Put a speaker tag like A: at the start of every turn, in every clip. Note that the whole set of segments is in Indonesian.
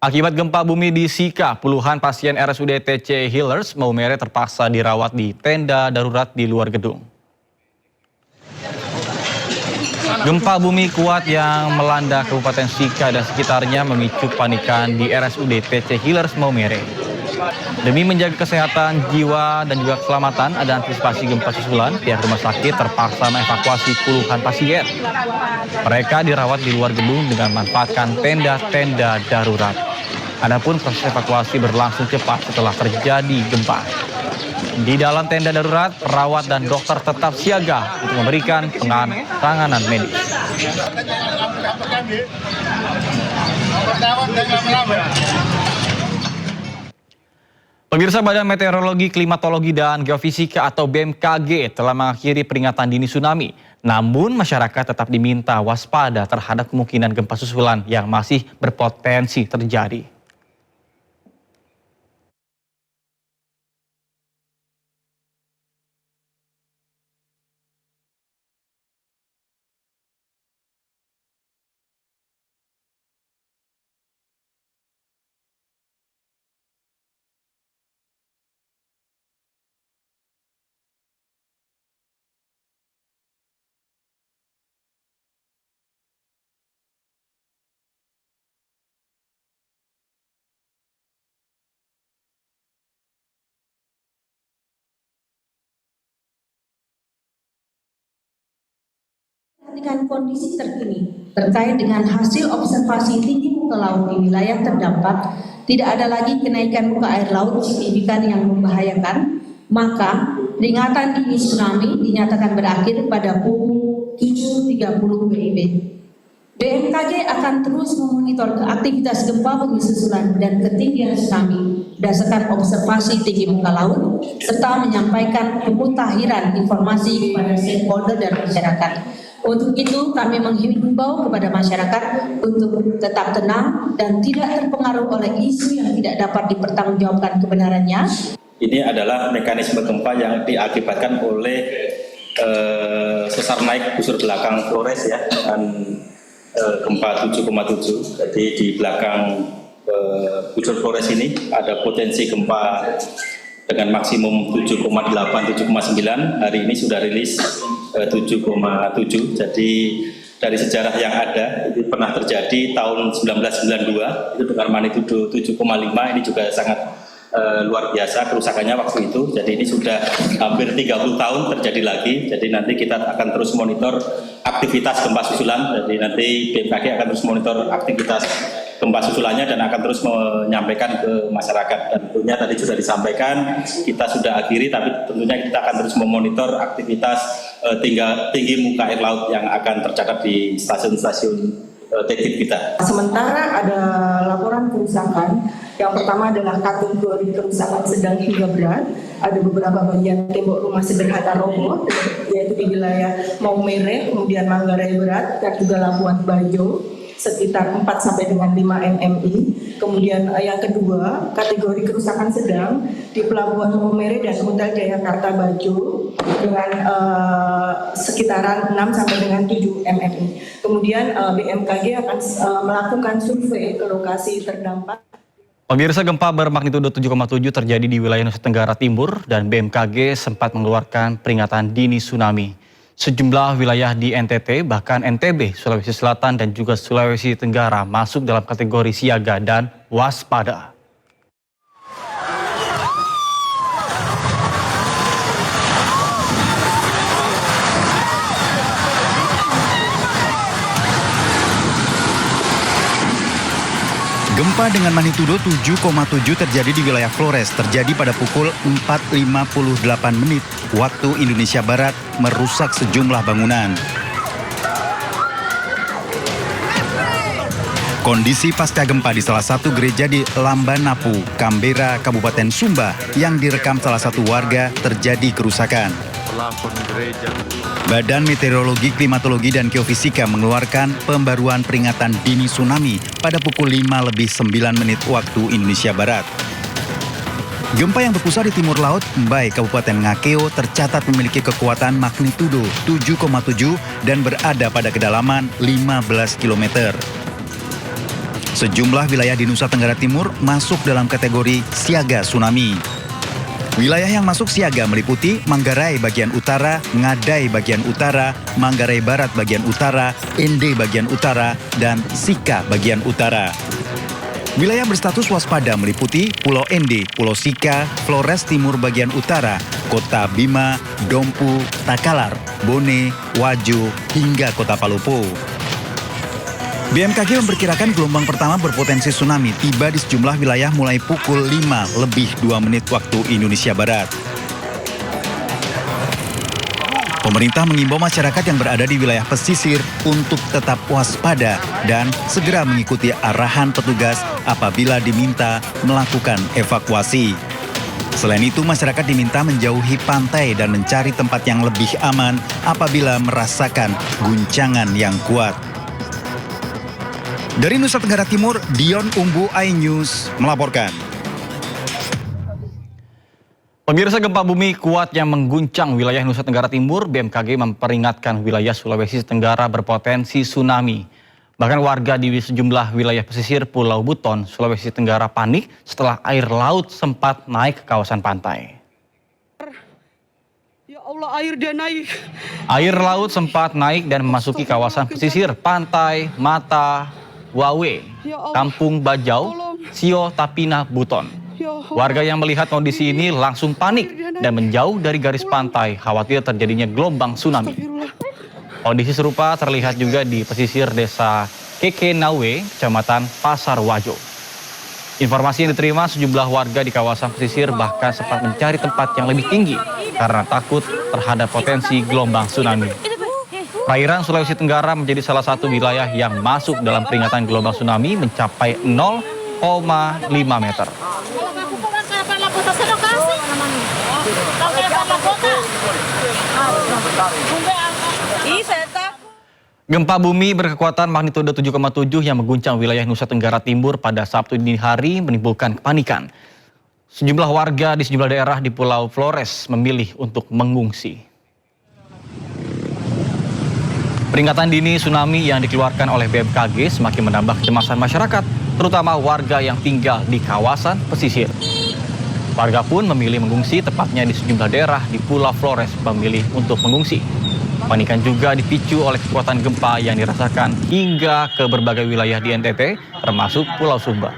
A: Akibat gempa bumi di Sika, puluhan pasien RSUD TC Healers Maumere terpaksa dirawat di tenda darurat di luar gedung. Gempa bumi kuat yang melanda Kabupaten Sika dan sekitarnya memicu kepanikan di RSUD TC Healers Maumere. Demi menjaga kesehatan jiwa dan juga keselamatan ada antisipasi gempa susulan, pihak rumah sakit terpaksa mengevakuasi puluhan pasien. Mereka dirawat di luar gedung dengan memanfaatkan tenda-tenda darurat. Adapun proses evakuasi berlangsung cepat setelah terjadi gempa. Di dalam tenda darurat, perawat dan dokter tetap siaga untuk memberikan penanganan medis. Pemirsa, Badan Meteorologi, Klimatologi, dan Geofisika atau BMKG telah mengakhiri peringatan dini tsunami. Namun masyarakat tetap diminta waspada terhadap kemungkinan gempa susulan yang masih berpotensi terjadi.
B: Perhatikan kondisi terkini terkait dengan hasil observasi tinggi muka laut di wilayah terdampak, tidak ada lagi kenaikan muka air laut signifikan yang membahayakan, maka peringatan dini tsunami dinyatakan berakhir pada pukul 7.30 WIB. BMKG akan terus memonitor aktivitas gempa bumi susulan dan ketinggian tsunami berdasarkan observasi tinggi muka laut, serta menyampaikan pemutahiran informasi kepada stakeholder dan masyarakat. Untuk itu kami menghimbau kepada masyarakat untuk tetap tenang dan tidak terpengaruh oleh isu yang tidak dapat dipertanggungjawabkan kebenarannya.
C: Ini adalah mekanisme gempa yang diakibatkan oleh sesar naik busur belakang Flores ya, dan gempa 7,7. Jadi di belakang busur Flores ini ada potensi gempa dengan maksimum 7,8, 7,9. Hari ini sudah rilis 7,7. Jadi dari sejarah yang ada itu pernah terjadi tahun 1992 itu dengan magnitudo 7,5. Ini juga sangat luar biasa kerusakannya waktu itu. Jadi ini sudah hampir 30 tahun terjadi lagi. Jadi nanti kita akan terus monitor aktivitas gempa susulan. Jadi nanti BMKG akan terus monitor aktivitas gempa susulannya dan akan terus menyampaikan ke masyarakat. Dan tentunya tadi sudah disampaikan, kita sudah akhiri, tapi tentunya kita akan terus memonitor aktivitas tinggi muka air laut yang akan tercatat di stasiun-stasiun TTIP kita.
D: Sementara ada laporan kerusakan, yang pertama adalah kategori kerusakan sedang hingga berat. Ada beberapa bagian tembok rumah sederhana roboh, yaitu di wilayah Maumere, kemudian Manggarai Berat, dan juga Labuan Bajo, sekitar 4 sampai dengan 5 mmi. Kemudian yang kedua, kategori kerusakan sedang di Pelabuhan Maumere dan Hotel Jayakarta Bajo dengan sekitaran 6 sampai dengan 7 mmi. Kemudian BMKG akan melakukan survei ke lokasi terdampak.
A: Pemirsa, gempa bermagnitudo 7,7 terjadi di wilayah Nusa Tenggara Timur dan BMKG sempat mengeluarkan peringatan dini tsunami. Sejumlah wilayah di NTT, bahkan NTB, Sulawesi Selatan dan juga Sulawesi Tenggara masuk dalam kategori siaga dan waspada.
E: Gempa dengan magnitudo 7,7 terjadi di wilayah Flores, terjadi pada pukul 4.58 menit waktu Indonesia Barat, merusak sejumlah bangunan. Kondisi pasca gempa di salah satu gereja di Lambanapu, Kambera, Kabupaten Sumba yang direkam salah satu warga terjadi kerusakan. Badan Meteorologi, Klimatologi, dan Geofisika mengeluarkan pembaruan peringatan dini tsunami pada pukul 5:09 waktu Indonesia Barat. Gempa yang berpusat di timur laut, Mbai, Kabupaten Ngakeo, tercatat memiliki kekuatan magnitudo 7,7 dan berada pada kedalaman 15 km. Sejumlah wilayah di Nusa Tenggara Timur masuk dalam kategori siaga tsunami. Wilayah yang masuk siaga meliputi Manggarai bagian utara, Ngadai bagian utara, Manggarai Barat bagian utara, Ende bagian utara, dan Sika bagian utara. Wilayah berstatus waspada meliputi Pulau Ende, Pulau Sika, Flores Timur bagian utara, Kota Bima, Dompu, Takalar, Bone, Wajo, hingga Kota Palopo. BMKG memperkirakan gelombang pertama berpotensi tsunami tiba di sejumlah wilayah mulai pukul 5:02 waktu Indonesia Barat. Pemerintah mengimbau masyarakat yang berada di wilayah pesisir untuk tetap waspada dan segera mengikuti arahan petugas apabila diminta melakukan evakuasi. Selain itu, masyarakat diminta menjauhi pantai dan mencari tempat yang lebih aman apabila merasakan guncangan yang kuat. Dari Nusa Tenggara Timur, Dion Umbu iNews melaporkan.
A: Pemirsa, gempa bumi kuat yang mengguncang wilayah Nusa Tenggara Timur, BMKG memperingatkan wilayah Sulawesi Tenggara berpotensi tsunami. Bahkan warga di sejumlah wilayah pesisir Pulau Buton, Sulawesi Tenggara panik setelah air laut sempat naik ke kawasan pantai.
F: Ya Allah, air dia naik.
A: Air laut sempat naik dan memasuki kawasan pesisir pantai Mata Wawe, Kampung Bajau, Sio Tapina, Buton. Warga yang melihat kondisi ini langsung panik dan menjauh dari garis pantai, khawatir terjadinya gelombang tsunami. Kondisi serupa terlihat juga di pesisir desa Kekenawe, Kecamatan Pasar Wajo. Informasi yang diterima sejumlah warga di kawasan pesisir bahkan sempat mencari tempat yang lebih tinggi karena takut terhadap potensi gelombang tsunami. Perairan Sulawesi Tenggara menjadi salah satu wilayah yang masuk dalam peringatan gelombang tsunami mencapai 0,5 meter. Gempa bumi berkekuatan magnitudo 7,7 yang mengguncang wilayah Nusa Tenggara Timur pada Sabtu dini hari menimbulkan kepanikan. Sejumlah warga di sejumlah daerah di Pulau Flores memilih untuk mengungsi. Peringatan dini tsunami yang dikeluarkan oleh BMKG semakin menambah kecemasan masyarakat, terutama warga yang tinggal di kawasan pesisir. Warga pun memilih mengungsi, tepatnya di sejumlah daerah di Pulau Flores memilih untuk mengungsi. Kepanikan juga dipicu oleh kekuatan gempa yang dirasakan hingga ke berbagai wilayah di NTT, termasuk Pulau Sumba.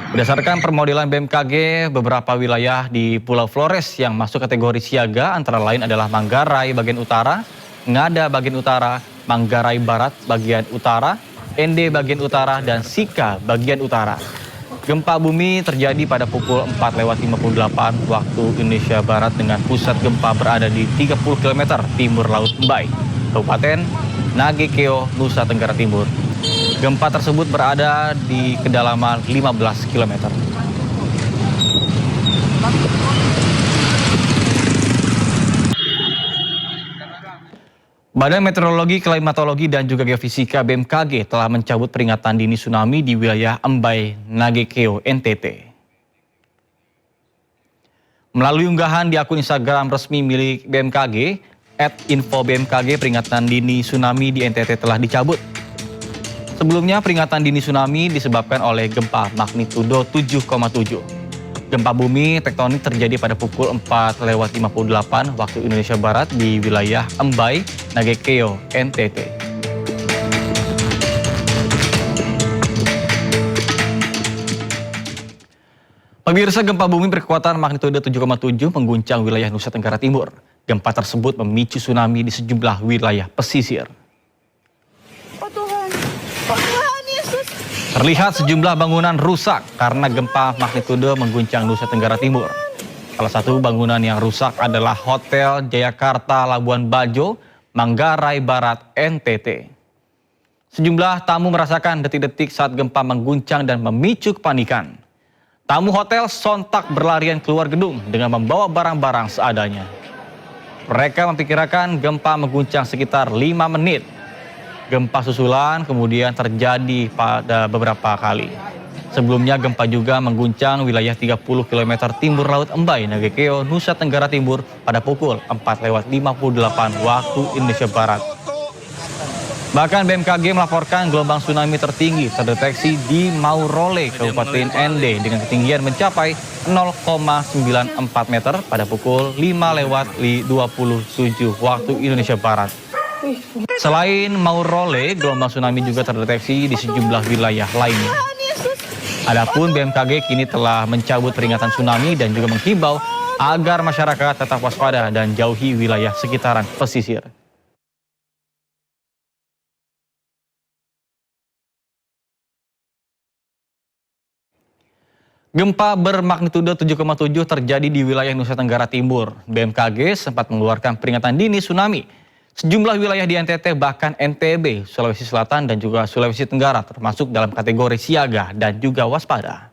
A: Berdasarkan permodelan BMKG, beberapa wilayah di Pulau Flores yang masuk kategori siaga antara lain adalah Manggarai bagian utara, Ngada bagian utara, Manggarai Barat bagian utara, Ende bagian utara, dan Sika bagian utara. Gempa bumi terjadi pada pukul 4:58 waktu Indonesia Barat dengan pusat gempa berada di 30 km timur Laut Mbai, Kabupaten Nagekeo, Nusa Tenggara Timur. Gempa tersebut berada di kedalaman 15 km. Badan Meteorologi, Klimatologi, dan juga Geofisika BMKG telah mencabut peringatan dini tsunami di wilayah Mbai, Nagekeo, NTT. Melalui unggahan di akun Instagram resmi milik BMKG, @info_bmkg, peringatan dini tsunami di NTT telah dicabut. Sebelumnya, peringatan dini tsunami disebabkan oleh gempa magnitudo 7,7. Gempa bumi tektonik terjadi pada pukul 4:58 waktu Indonesia Barat di wilayah Mbai, Nagekeo, NTT. Pemirsa, gempa bumi berkekuatan magnitudo 7,7 mengguncang wilayah Nusa Tenggara Timur. Gempa tersebut memicu tsunami di sejumlah wilayah pesisir. Terlihat sejumlah bangunan rusak karena gempa magnitudo mengguncang Nusa Tenggara Timur. Salah satu bangunan yang rusak adalah Hotel Jayakarta Labuan Bajo, Manggarai Barat, NTT. Sejumlah tamu merasakan detik-detik saat gempa mengguncang dan memicu kepanikan. Tamu hotel sontak berlarian keluar gedung dengan membawa barang-barang seadanya. Mereka memperkirakan gempa mengguncang sekitar 5 menit. Gempa susulan kemudian terjadi pada beberapa kali. Sebelumnya gempa juga mengguncang wilayah 30 km timur Laut Mbai, Nagekeo, Nusa Tenggara Timur pada pukul 4:58 waktu Indonesia Barat. Bahkan BMKG melaporkan gelombang tsunami tertinggi terdeteksi di Maurole, Kabupaten Ende dengan ketinggian mencapai 0,94 meter pada pukul 5:27 waktu Indonesia Barat. Selain Maurole, gelombang tsunami juga terdeteksi di sejumlah wilayah lainnya. Adapun BMKG kini telah mencabut peringatan tsunami dan juga menghimbau agar masyarakat tetap waspada dan jauhi wilayah sekitaran pesisir. Gempa bermagnitudo 7,7 terjadi di wilayah Nusa Tenggara Timur. BMKG sempat mengeluarkan peringatan dini tsunami. Sejumlah wilayah di NTT bahkan NTB, Sulawesi Selatan dan juga Sulawesi Tenggara termasuk dalam kategori siaga dan juga waspada.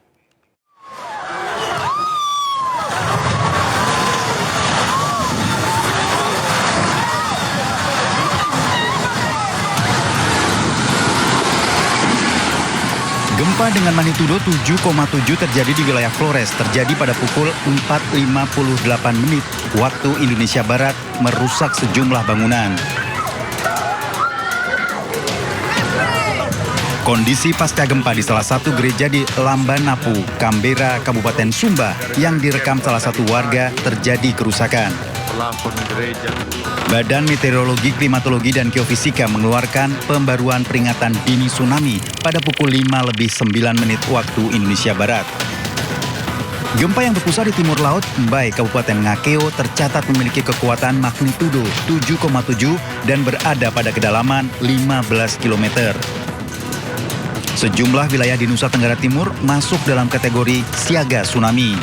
E: Gempa dengan magnitudo 7,7 terjadi di wilayah Flores, terjadi pada pukul 4:58 menit waktu Indonesia Barat, merusak sejumlah bangunan. Kondisi pasca gempa di salah satu gereja di Lambanapu, Canberra, Kabupaten Sumba yang direkam salah satu warga terjadi kerusakan. Badan Meteorologi, Klimatologi, dan Geofisika mengeluarkan pembaruan peringatan dini tsunami pada pukul 5:09 menit waktu Indonesia Barat. Gempa yang berpusat di timur laut Mbai, Kabupaten Ngakeo tercatat memiliki kekuatan magnitudo 7,7 dan berada pada kedalaman 15 km. Sejumlah wilayah di Nusa Tenggara Timur masuk dalam kategori siaga tsunami.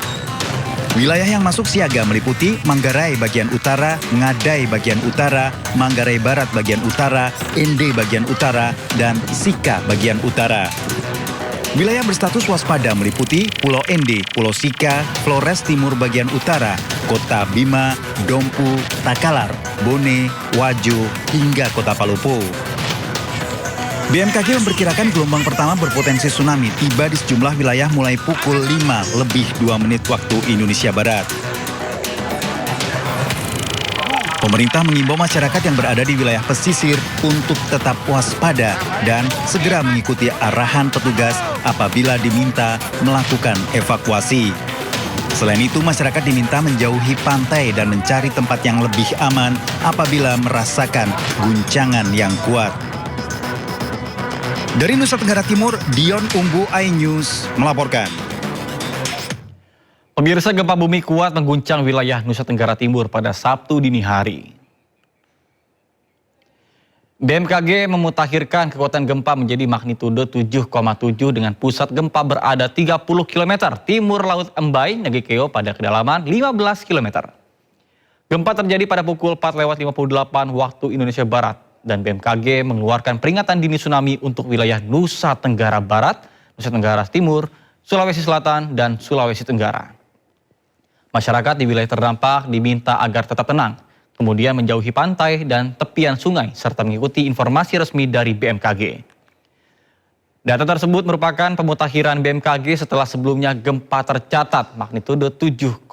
E: Wilayah yang masuk siaga meliputi Manggarai bagian utara, Ngadai bagian utara, Manggarai Barat bagian utara, Ende bagian utara, dan Sika bagian utara. Wilayah berstatus waspada meliputi Pulau Ende, Pulau Sika, Flores Timur bagian utara, Kota Bima, Dompu, Takalar, Bone, Wajo, hingga Kota Palopo. BMKG memperkirakan gelombang pertama berpotensi tsunami tiba di sejumlah wilayah mulai pukul 5:02 menit waktu Indonesia Barat. Pemerintah mengimbau masyarakat yang berada di wilayah pesisir untuk tetap waspada dan segera mengikuti arahan petugas apabila diminta melakukan evakuasi. Selain itu, masyarakat diminta menjauhi pantai dan mencari tempat yang lebih aman apabila merasakan guncangan yang kuat. Dari Nusa Tenggara Timur, Dion Umbu iNews melaporkan.
A: Pemirsa, gempa bumi kuat mengguncang wilayah Nusa Tenggara Timur pada Sabtu dini hari. BMKG memutakhirkan kekuatan gempa menjadi magnitudo 7,7 dengan pusat gempa berada 30 km timur laut Mbai, Ngakeo pada kedalaman 15 km. Gempa terjadi pada pukul 4:58 waktu Indonesia Barat. Dan BMKG mengeluarkan peringatan dini tsunami untuk wilayah Nusa Tenggara Barat, Nusa Tenggara Timur, Sulawesi Selatan, dan Sulawesi Tenggara. Masyarakat di wilayah terdampak diminta agar tetap tenang, kemudian menjauhi pantai dan tepian sungai, serta mengikuti informasi resmi dari BMKG. Data tersebut merupakan pemutakhiran BMKG setelah sebelumnya gempa tercatat magnitudo 7,0